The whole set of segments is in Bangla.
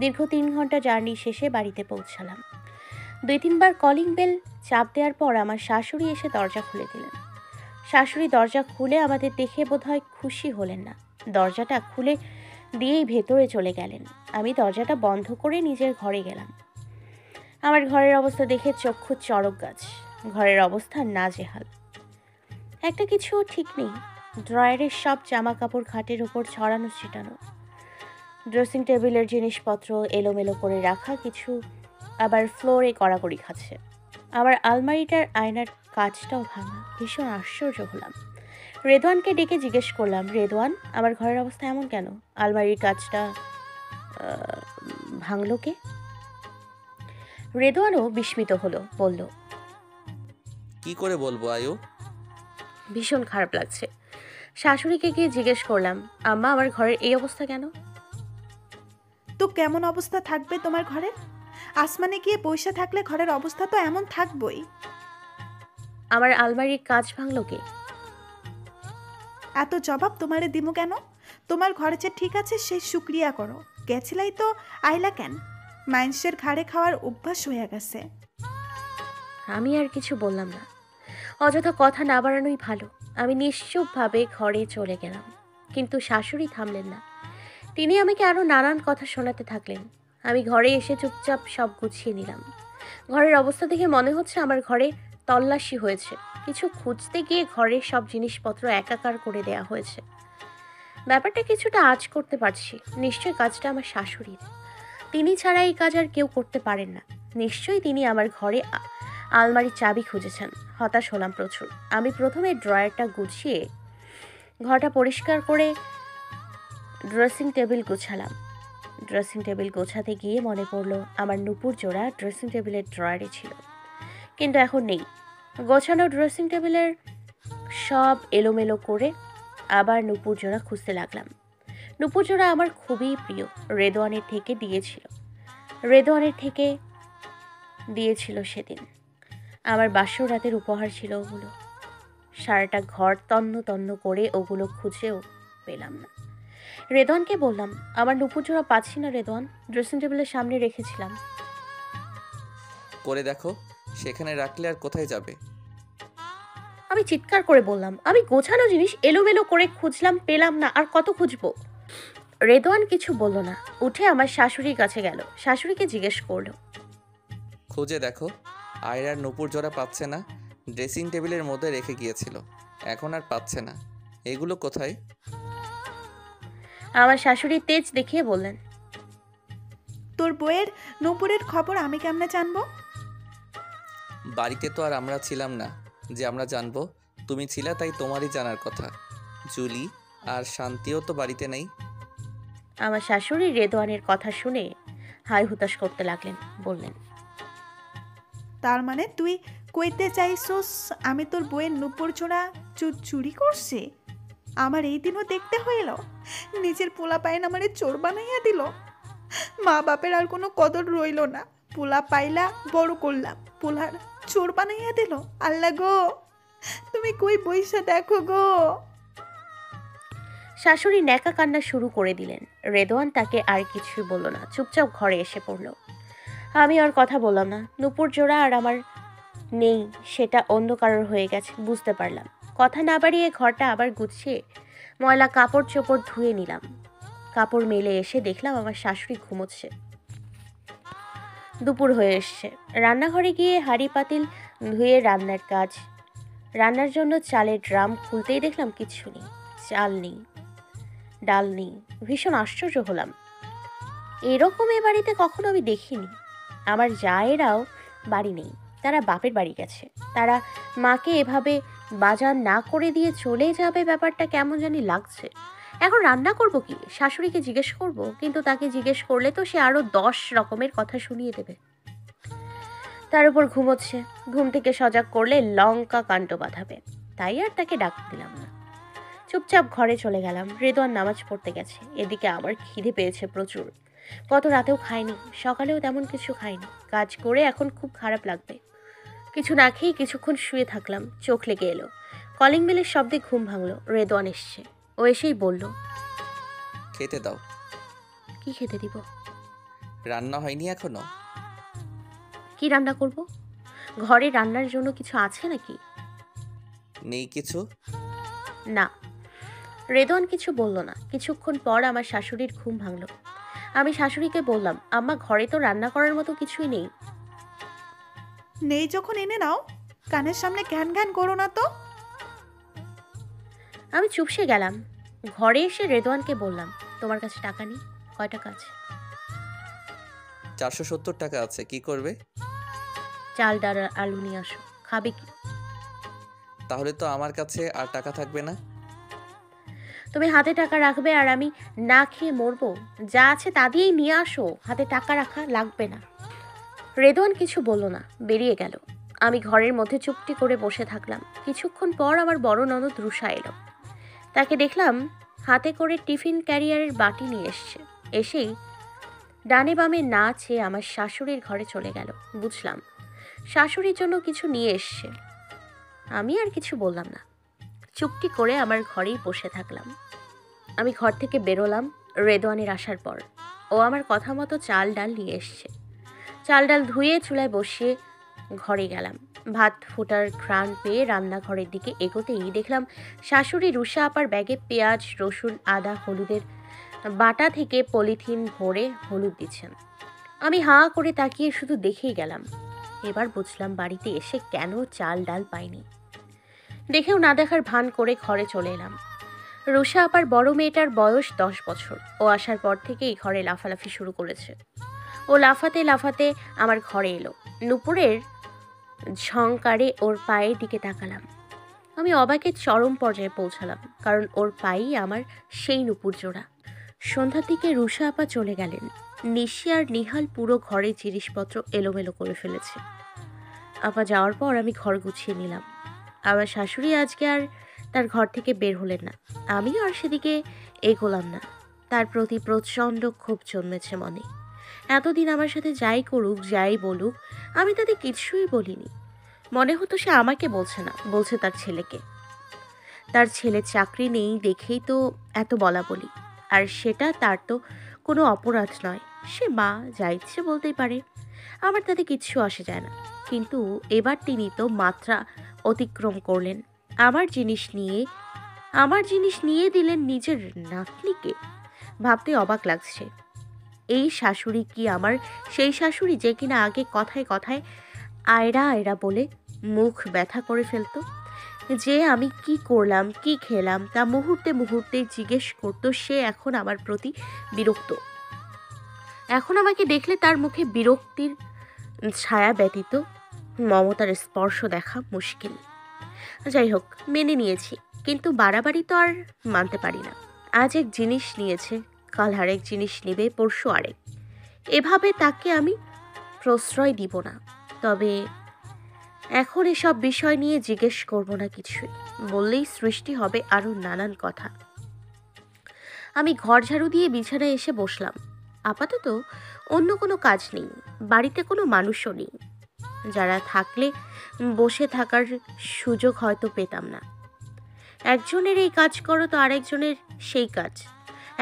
দীর্ঘ 3 ঘন্টা জার্নি শেষে বাড়িতে পৌঁছালাম। 2-3 বার কলিং বেল চাপ দেওয়ার পর আমার শাশুড়ি এসে দরজা খুলে দিলেন। শাশুড়ি দরজা খুলে আমাদের দেখে বোধহয় খুশি হলেন না। দরজাটা খুলে দিয়েই ভেতরে চলে গেলেন। আমি দরজাটা বন্ধ করে নিজের ঘরে গেলাম। আমার ঘরের অবস্থা দেখে চক্ষু চড়ক গাছ। ঘরের অবস্থা নাজেহাল। একটা কিছুও ঠিক নেই। ড্রয়ারের সব জামা কাপড় খাটের উপর ছড়ানো ছিটানো। ড্রেসিং টেবিলের জিনিসপত্র এলোমেলো করে রাখা, কিছু আবার ফ্লোরে কড়াকড়ি খাচ্ছে। আবার আলমারিটার আয়নার কাঁচটাও ভাঙা। ভীষণ আশ্চর্য হলাম। রেদওয়ানকে ডেকে জিজ্ঞেস করলাম, রেদওয়ান, আমার ঘরের অবস্থা এমন কেন? আলমারির কাঁচটা আহ, ভাঙলো কে? রেদওয়ানও বিস্মিত হলো, বলল, কি করে বলবো আয়ু? ভীষণ খারাপ লাগছে। শাশুড়িকে গিয়ে জিজ্ঞেস করলাম, আম্মা, আমার ঘরের এই অবস্থা কেন? তো কেমন অবস্থা থাকবে তোমার ঘরের? আসমানে গিয়ে পয়সা থাকলে ঘরের অবস্থা তো এমন থাকবই। আমার আলমারির কাঁচ ভাঙলো কে? এত জবাব তোমারে দিমু কেন? তোমার ঘরে যে ঠিক আছে সেই শুক্রিয়া করো। গেছিলাই তো আইলা কেন? মাইন্সের ঘাড়ে খাওয়ার অভ্যাস হয়ে গেছে। আমি আর কিছু বললাম না। অযথা কথা না বাড়ানোই ভালো। আমি নিশ্চুপভাবে ঘরে চলে গেলাম। কিন্তু শাশুড়ি থামলেন না। তিনি আমাকে আরো নানান কথা শোনাতে থাকলেন। আমি ঘরে এসে চুপচাপ সব গুছিয়ে নিলাম। ঘরের অবস্থা দেখে মনে হচ্ছে আমার ঘরে তল্লাশি হয়েছে। কিছু খুঁজতে গিয়ে ঘরের সব জিনিসপত্র একাকার করে দেয়া হয়েছে। ব্যাপারটা কিছুটা আঁচ করতে পারছি। নিশ্চয়ই কাজটা আমার শাশুড়ির। তিনি ছাড়া এই কাজ আর কেউ করতে পারেন না। নিশ্চয়ই তিনি আমার ঘরে আলমারির চাবি খুঁজেছেন। হতাশ হলাম প্রচুর। আমি প্রথমে ড্রয়ারটা গুছিয়ে ঘরটা পরিষ্কার করে ড্রেসিং টেবিল গোছালাম। ড্রেসিং টেবিল গোছাতে গিয়ে মনে পড়লো আমার নুপুর জোড়া ড্রেসিং টেবিলের ড্রয়ারে ছিল, কিন্তু এখন নেই। গোছানো ড্রেসিং টেবিলের সব এলোমেলো করে আবার নুপুর জোড়া খুঁজতে লাগলাম। নুপুর জোড়া আমার খুবই প্রিয়। রেদওয়ানের থেকে দিয়েছিল। রেদওয়ানের থেকে দিয়েছিল সেদিন। আমার বাসর রাতের উপহার ছিল ওগুলো। সারাটা ঘর তন্ন তন্ন করে ওগুলো খুঁজেও পেলাম না। রেদওয়ানকে বললাম, আমার নুপুর জোড়া পাচ্ছি না রেদওয়ান। ড্রেসিং টেবিলের সামনে রেখেছিলাম। করে দেখো, সেখানে রাখলে আর কোথায় যাবে? আমি চিৎকার করে বললাম, আমি গোছানো জিনিস এলোমেলো করে খুঁজলাম, পেলাম না, আর কত খুঁজবো? রেদওয়ান কিছু বলল না। উঠে আমার শাশুড়ির কাছে গেল। শাশুড়িকে জিজ্ঞেস করলো, খুঁজে দেখো, আয়রার নূপুর জোড়া পাচ্ছে না। ড্রেসিং টেবিলের মধ্যে রেখে গিয়েছিল, এখন আর পাচ্ছে না। এগুলো কোথায়? আমার শাশুড়ি তেজ দেখিয়ে বললেন, তোর বইয়ের নূপুরের খবর আমি কেমনে জানবো? বাড়িতে তো আর আমরা ছিলাম না যে আমরা জানবো। তুমি ছিলা তাই তোমারই জানার কথা। জুলি আর শান্তিও তো বাড়িতে নেই। আমার শাশুড়ি রেদওয়ানের কথা শুনে হাই হুতাশ করতে লাগলেন। বললেন, তার মানে তুই কইতে চাইছস আমি তোর বইয়ের নূপুর চোরা চুরি করছি? আমার এই দিনও দেখতে হইল। নিজের পোলা পাইন আমারে চোর বানাইয়া দিল। মা বাপের আর কোনো কদর রইল না। পোলা পাইলা বড় করলাম, পোলার চোর বানাইয়া দিল। আল্লাহ গো, তুমি কই বইসা দেখো গো। শাশুড়ি ন্যাকা কান্না শুরু করে দিলেন। রেদওয়ান তাকে আর কিছুই বলল না, চুপচাপ ঘরে এসে পড়ল। আমি আর কথা বললাম না। নুপুর জোড়া আর আমার নেই, সেটা অন্য কারোর হয়ে গেছে বুঝতে পারলাম। কথা না বাড়িয়ে ঘরটা আবার গুছিয়ে ময়লা কাপড় চোপড় ধুয়ে নিলাম। কাপড় মেলে এসে দেখলাম আমার শাশুড়ি ঘুমোচ্ছে। দুপুর হয়ে এসছে। রান্নাঘরে গিয়ে হাঁড়ি পাতিল ধুয়ে রান্নার জন্য চালের ড্রাম খুলতেই দেখলাম কিচ্ছু নেই। চাল নেই, ডাল নেই। ভীষণ আশ্চর্য হলাম। এরকম এ বাড়িতে কখনো আমি দেখিনি। আমার জায়েরাও বাড়ি নেই, তারা বাপের বাড়ি গেছে। তারা মাকে এভাবে বাজার না করে দিয়ে চলে যাবে, ব্যাপারটা কেমন জানি লাগছে। এখন রান্না করব কি? শাশুড়িকে জিজ্ঞেস করব, কিন্তু তাকে জিজ্ঞেস করলে তো সে আরো 10 রকমের কথা শুনিয়ে দেবে। তার উপর ঘুমোচ্ছে। ঘুম থেকে সজাগ করলে লঙ্কা কাণ্ড বাঁধাবে। তাই আর তাকে ডাক দিলাম না। চুপচাপ ঘরে চলে গেলাম। রেদওয়ান নামাজ পড়তে গেছে। এদিকে আমার খিদে পেয়েছে প্রচুর। গত রাতেও খাইনি, সকালেও তেমন কিছু খাইনি। কাজ করে এখন খুব খারাপ লাগবে। কিছু না খেয়ে কিছুক্ষণ শুয়ে থাকলাম। চোখ লেগে এলো। কলিং বেলের শব্দে ঘুম ভাঙলো। রেদওয়ান এসছে। ও এসেই বলল, খেতে দাও। কি খেতে দিব? রান্না হয়নি এখনো? কি রান্না করব? ঘরে রান্নার জন্য কিছু আছে নাকি? নেই কিছু? না। রেদওয়ান কিছু বলল না। কিছুক্ষণ পর আমার শাশুড়ির ঘুম ভাঙল। আমি শাশুড়িকে বললাম, আম্মা, ঘরে তো রান্না করার মতো কিছুই নেই। নেই যখন এনে নাও, কানের সামনে ঘ্যান ঘ্যান করো না তো। আমি চুপসে গেলাম। ঘরে এসে রেদওয়ানকে বললাম, তোমার কাছে টাকা নেই? কয় টাকা আছে? 470 টাকা আছে, কি করবে? চাল, ডাল, আলু নিয়ে আসো। খাবে কি? তাহলে তো আমার কাছে আর টাকা থাকবে না। তুমি হাতে টাকা রাখবে আর আমি না খেয়ে মরবো? যা আছে তা দিয়েই নিয়ে আসো, হাতে টাকা রাখা লাগবে না। রেদওয়ান কিছু বলল না, বেরিয়ে গেল। আমি ঘরের মধ্যে চুপটি করে বসে থাকলাম। কিছুক্ষণ পর আমার বড় ননদ রুষা এলো। তাকে দেখলাম হাতে করে টিফিন ক্যারিয়ারের বাটি নিয়ে এসছে। এসেই ডানে বামে না চেয়ে আমার শাশুড়ির ঘরে চলে গেল। বুঝলাম শাশুড়ির জন্য কিছু নিয়ে এসছে। আমি আর কিছু বললাম না, চুপটি করে আমার ঘরেই বসে থাকলাম। আমি ঘর থেকে বেরোলাম রেদওয়ানের আসার পর। ও আমার কথা মতো চাল ডাল নিয়ে এসছে। চাল ডাল ধুয়ে চুলায় বসিয়ে ঘরে গেলাম। ভাত ফোটার ঘ্রাণ পেয়ে রান্নাঘরের দিকে এগোতেই দেখলাম শাশুড়ি রুষা আপার ব্যাগে পেঁয়াজ, রসুন, আদা, হলুদের বাটা থেকে পলিথিন ভরে হলুদ দিচ্ছেন। আমি হাঁ করে তাকিয়ে শুধু দেখেই গেলাম। এবার বুঝলাম বাড়িতে এসে কেন চাল ডাল পাইনি। দেখেও না দেখার ভান করে ঘরে চলে এলাম। রুষা আপার বড় মেয়েটার বয়স 10 বছর। ও আসার পর থেকেই ঘরে লাফালাফি শুরু করেছে। ও লাফাতে লাফাতে আমার ঘরে এলো। নুপুরের ঝংকারে ওর পায়ের দিকে তাকালাম। আমি অবাকের চরম পর্যায়ে পৌঁছালাম, কারণ ওর পায়েই আমার সেই নুপুর জোড়া। সন্ধ্যার দিকে রুষা আপা চলে গেলেন। নিশি আর নিহাল পুরো ঘরে জিনিসপত্র এলোমেলো করে ফেলেছে। আপা যাওয়ার পর আমি ঘর গুছিয়ে নিলাম। আমার শাশুড়ি আজকে আর তার ঘর থেকে বের হলেন না। আমিও আর সেদিকে এগোলাম না। তার প্রতি প্রচণ্ড ক্ষোভ জন্মেছে মনে। এতদিন আমার সাথে যাই করুক, যাই বলুক, আমি তাদের কিছুই বলিনি। মনে হতো সে আমাকে বলছে না, বলছে তার ছেলেকে। তার ছেলের চাকরি নেই দেখেই তো এত বলা বলি। আর সেটা তার তো কোনো অপরাধ নয়। সে মা, যা ইচ্ছে বলতেই পারে, আমার তাতে কিচ্ছু আসে যায় না। কিন্তু এবার তিনি তো মাত্রা অতিক্রম করলেন। আমার জিনিস নিয়ে দিলেন নিজের নাতনিকে। ভাবতে অবাক লাগছে। এই শাশুড়ি কি আমার সেই শাশুড়ি যে কিনা আগে কথায় কথায় আয়রা আয়রা বলে মুখ ব্যথা করে ফেলতো? যে আমি কি করলাম, কি খেলাম তা মুহূর্তে মুহূর্তে জিজ্ঞেস করতো। সে এখন আমার প্রতি বিরক্ত। এখন আমাকে দেখলে তার মুখে বিরক্তির ছায়া ব্যতীত মমতার স্পর্শ দেখা মুশকিল। যাই হোক, মেনে নিয়েছি, কিন্তু বাড়াবাড়ি তো আর মানতে পারি না। আজ এক জিনিস নিয়েছে, কাল আরেক জিনিস নেবে, পরশু আরেক। এভাবে তাকে আমি প্রশ্রয় দিব না। তবে এখন এসব বিষয় নিয়ে জিজ্ঞেস করব না কিছুই। বললেই সৃষ্টি হবে আরো নানান কথা। আমি ঘর ঝাড়ু দিয়ে বিছানায় এসে বসলাম। আপাতত অন্য কোনো কাজ নেই, বাড়িতে কোনো মানুষও নেই। যারা থাকলে বসে থাকার সুযোগ হয়তো পেতাম না। একজনের এই কাজ করো তো আরেকজনের সেই কাজ।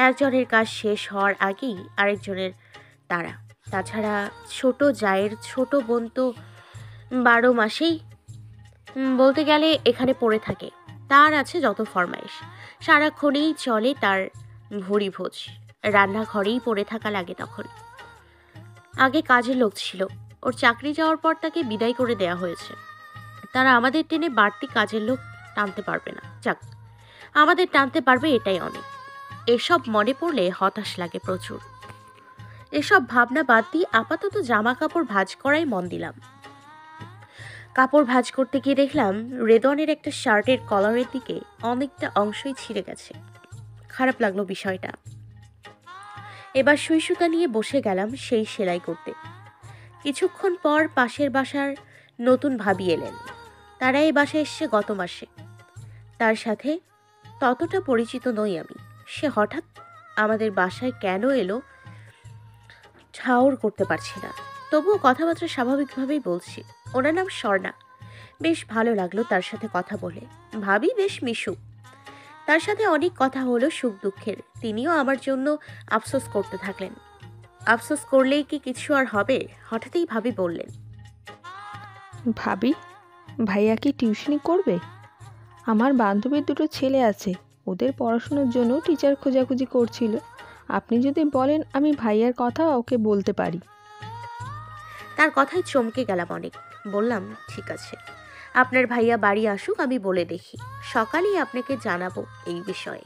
একজনের কাজ শেষ হওয়ার আগেই আরেকজনের তাড়া। তাছাড়া ছোট জায়ের ছোট বোন তো 12 মাসেই বলতে গেলে এখানে পড়ে থাকে। তার আছে যত ফরমাইশ, সারাক্ষণেই চলে তার ভুরি ভোজ। রান্নাঘরেই পড়ে থাকা লাগে তখন। আগে কাজের লোক ছিল, ওর চাকরি যাওয়ার পর তাকে বিদায় করে দেয়া হয়েছে। তারা আমাদের টেনে বাড়তি কাজের লোক টানতে পারবে না। যাক, আমাদের টানতে পারবে এটাই অনেক। এসব মনে পড়লে হতাশ লাগে প্রচুর। এসব ভাবনা বাদ দিয়ে আপাতত জামা কাপড় ভাঁজ করাই মন দিলাম। কাপড় ভাঁজ করতে গিয়ে দেখলাম রেদনের একটা শার্টের কলারের দিকে অনেকটা অংশই ছিঁড়ে গেছে। খারাপ লাগলো বিষয়টা। এবার সুই সুতা নিয়ে বসে গেলাম সেই সেলাই করতে। কিছুক্ষণ পর পাশের বাসার নতুন ভাবি এলেন। তারা এই বাসায় এসছে গত মাসে। তার সাথে ততটা পরিচিত নই আমি। সে হঠাৎ আমাদের বাসায় কেন এলো ঠাউর করতে পারছি না। তবুও কথাবার্তা স্বাভাবিকভাবেই বলছি। ওনার নাম স্বর্ণা। বেশ ভালো লাগলো তার সাথে কথা বলে। ভাবি বেশ মিশুক। তার সাথে অনেক কথা হলো সুখ দুঃখের। তিনিও আমার জন্য আফসোস করতে থাকলেন। আফসোস করলেই কি কিছু আর হবে? হঠাৎই ভাবি বললেন, ভাবি, ভাইয়া কি টিউশনি করবে? আমার বান্ধবীর দুটো ছেলে আছে, ওদের পড়াশোনার জন্য টিচার খোঁজাখুঁজি করছিল। আপনি যদি বলেন আমি ভাইয়ার কথা ওকে বলতে পারি। তার কথায় চমকে গেলাম অনেক। বললাম, ঠিক আছে, আপনার ভাইয়া বাড়ি আসুক, আমি বলে দেখি। সকালেই আপনাকে জানাবো এই বিষয়ে।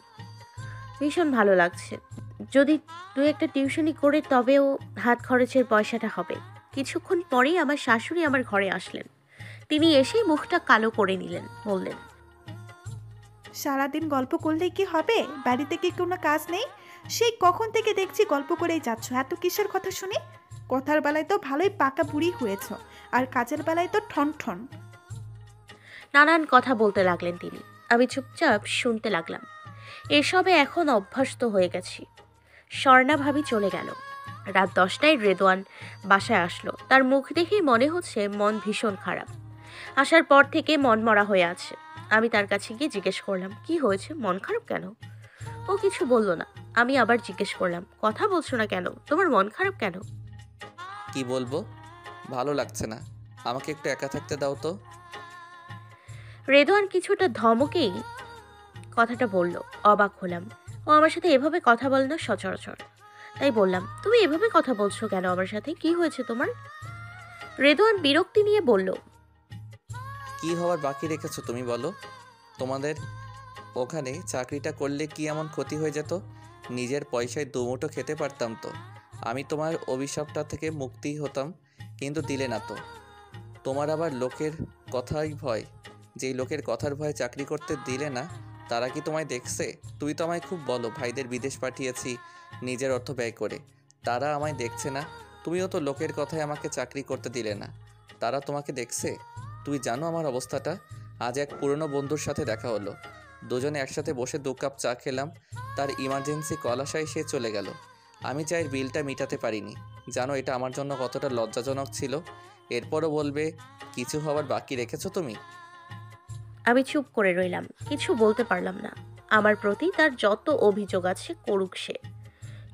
ভীষণ ভালো লাগছে। যদি দু একটা টিউশনি করে তবেও হাত খরচের পয়সাটা হবে। কিছুক্ষণ পরেই আমার শাশুড়ি আমার ঘরে আসলেন। তিনি এসেই মুখটা কালো করে নিলেন, বললেন, সারাদিন গল্প করলেই কি হবে? বাড়িতে কি কোনো কাজ নেই? সেই কখন থেকে দেখছি গল্প করেই যাচ্ছ। এত কিসের কথা শুনি? কথার বেলায় তো ভালোই পাকা বুড়ি হয়েছ, আর কাজের বেলায় তো ঠন ঠন। নানান কথা বলতে লাগলেন তিনি। আমি চুপচাপ শুনতে লাগলাম। এসবে এখন অভ্যস্ত হয়ে গেছি। স্বর্ণা ভাবি চলে গেল। রাত 10টায় রেদওয়ান বাসায় আসলো। তার মুখ দেখেই মনে হচ্ছে মন ভীষণ খারাপ। আসার পর থেকে মন মরা হয়ে আছে। আমি তার কাছে গিয়ে জিজ্ঞেস করলাম, কি হয়েছে, মন খারাপ কেন? ও কিছু বলল না। আমি আবার জিজ্ঞেস করলাম, কথা বলছো না কেন, তোমার মন খারাপ কেন? কি বলবো, ভালো লাগছে না, আমাকে একটু একা থাকতে দাও তো। রেদওয়ান কিছুটা ধমকেই কথাটা বলল। অবাক হলাম। ও আমার সাথে এভাবে কথা বলে না সচরাচর। তাই বললাম, তুমি এভাবে কথা বলছো কেন আমার সাথে, কি হয়েছে তোমার? রেদওয়ান বিরক্তি নিয়ে বলল, কি হওয়ার বাকি রেখেছো তুমি বলো? তোমাদের ওখানে চাকরিটা করলে কি এমন ক্ষতি হয়ে যেত? নিজের পয়সায় দুমুঠো খেতে পারতাম তো। আমি তোমার অভিশাপটা থেকে মুক্তি হতাম, কিন্তু দিলে না তো। তোমার আবার লোকের কথাই ভয়। যেই লোকের কথার ভয়ে চাকরি করতে দিলে না, তারা কি তোমায় দেখছে? তুই তো আমায় খুব বলো ভাইদের বিদেশ পাঠিয়েছি নিজের অর্থ ব্যয় করে। তারা আমায় দেখছে না। তুমিও তো লোকের কথায় আমাকে চাকরি করতে দিলে না, তারা তোমাকে দেখছে। তুই জানো আমার অবস্থাটা? আজ এক পুরনো বন্ধুর সাথে দেখা হলো, দুজনে একসাথে বসে 2 কাপ চা খেলাম। তার ইমার্জেন্সি কল আসায় সে চলে গেল। আমি চাইর বিলটা মিটাতে পারিনি। জানো এটা আমার জন্য কতটা লজ্জাজনক ছিল? এরপরও বলবে কিছু হওয়ার বাকি রেখেছো তুমি? আমি চুপ করে রইলাম, কিছু বলতে পারলাম না। আমার প্রতি তার যত অভিযোগ আছে করুক সে।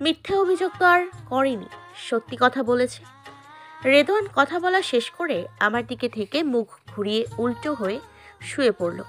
মিথ্যে অভিযোগ তো আর করেনি, সত্যি কথা বলেছে। রেদওয়ান কথা বলা শেষ করে আমার দিকে থেকে মুখ ঘুরিয়ে উল্টো হয়ে শুয়ে পড়ল।